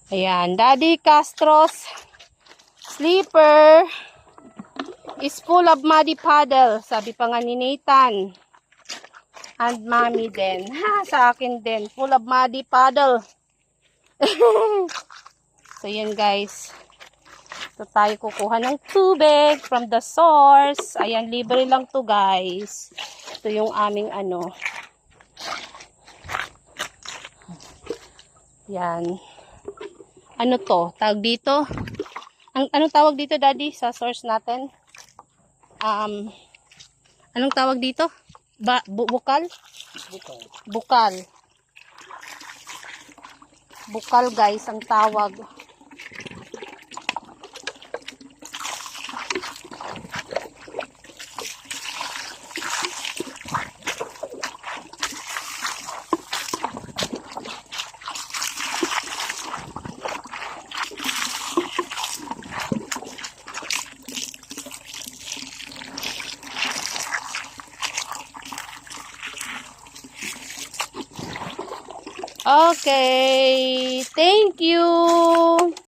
Ayan, Daddy Castro's sleeper is full of muddy puddle. Sabi pa nga ni Nathan. And mommy din. Ha, sa akin din. Full of muddy puddle. So, yun guys. Ito tayo kukuha ng tubig from the source. Ayan, libre lang to guys. Ito yung aming ano. Yan. Ano to? Tawag dito? Anong tawag dito, Daddy, sa source natin? Anong tawag dito? Bukal? Bukal. Bukal, guys, ang tawag. Okay, thank you.